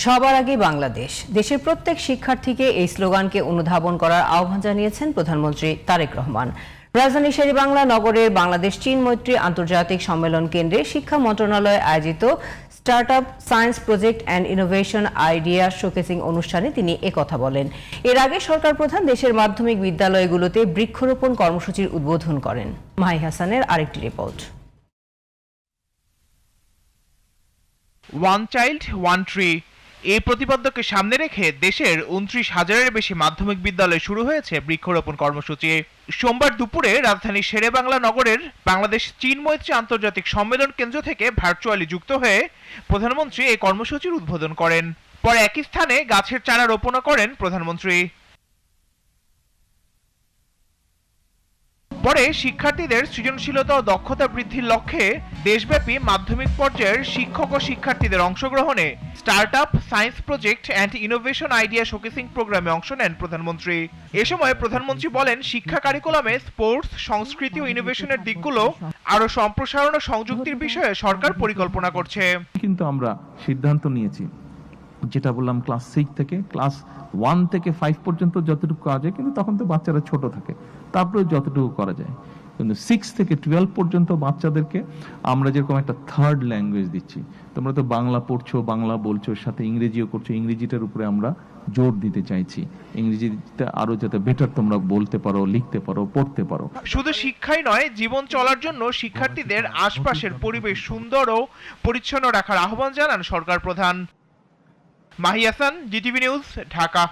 সবার আগে বাংলাদেশ। দেশের প্রত্যেক শিক্ষার্থীকে এই স্লোগানকে অনুধাবন করার আহ্বান জানিয়েছেন প্রধানমন্ত্রী তারেক রহমান। রাজধানী শেরেবাংলা নগরের বাংলাদেশ চীন মৈত্রী আন্তর্জাতিক সম্মেলন কেন্দ্রে শিক্ষা মন্ত্রণালয় আয়োজিত startup science project and innovation idea showcasing অনুষ্ঠানে তিনি একথা বলেন। এর আগে সরকার প্রধান দেশের মাধ্যমিক বিদ্যালয়গুলোতে বৃক্ষরোপণ কর্মসূচির উদ্বোধন করেন। মাহি হাসানের আরেকটি report. One child one tree এই প্রতিপাদ্যকে সামনে রেখে দেশের ২৯,০০০-এর বেশি মাধ্যমিক বিদ্যালয়ে শুরু হয়েছে বৃক্ষরোপণ কর্মসূচি। সোমবার দুপুরে রাজধানী শেরেবাংলা নগরের বাংলাদেশ চীন মৈত্রী আন্তর্জাতিক সম্মেলন কেন্দ্র থেকে ভার্চুয়ালি যুক্ত হয়ে প্রধানমন্ত্রী এই কর্মসূচির উদ্বোধন করেন। পরে একই স্থানে গাছের চারা রোপণও করেন প্রধানমন্ত্রী। পরে শিক্ষার্থীদের সৃজনশীলতা ও দক্ষতা বৃদ্ধির লক্ষ্যে দেশব্যাপী মাধ্যমিক পর্যায়ের শিক্ষক ও শিক্ষার্থীদের অংশগ্রহণে startup science project and innovation idea showcasing প্রোগ্রামে অংশ নেন প্রধানমন্ত্রী। এ সময় প্রধানমন্ত্রী বলেন, শিক্ষা কারিকুলামে স্পোর্টস, সংস্কৃতি ও ইনোভেশনের দিকগুলো আরো সম্প্রসারণ ও সংযুক্তির বিষয়ে সরকার পরিকল্পনা করছে। কিন্তু আমরা সিদ্ধান্ত নিয়েছি, যেটা বললাম, ক্লাস 6 থেকে ক্লাস 1 থেকে 5 পর্যন্ত যতটুকু করা যায়, কিন্তু তখন তো বাচ্চারা ছোট থাকে, তারপরে যতটুকু করা যায়। কিন্তু 6 থেকে 12 পর্যন্ত বাচ্চাদেরকে আমরা যেরকম একটা থার্ড ল্যাঙ্গুয়েজ দিচ্ছি, তোমরা তো বাংলা পড়ছো, বাংলা বলছো, সাথে ইংরেজিও করছো, ইংরেজিটার উপরে আমরা জোর দিতে চাইছি। ইংরেজিতে আরো যাতে বেটার তোমরা বলতে পারো, লিখতে পারো, পড়তে পারো। শুধু শিক্ষাই নয়, জীবন চলার জন্য শিক্ষার্থীদের আশপাশের পরিবেশ সুন্দর ও পরিচ্ছন্ন রাখার আহ্বান জানান সরকার প্রধান। Mahi Hasan, GTV news, Dhaka.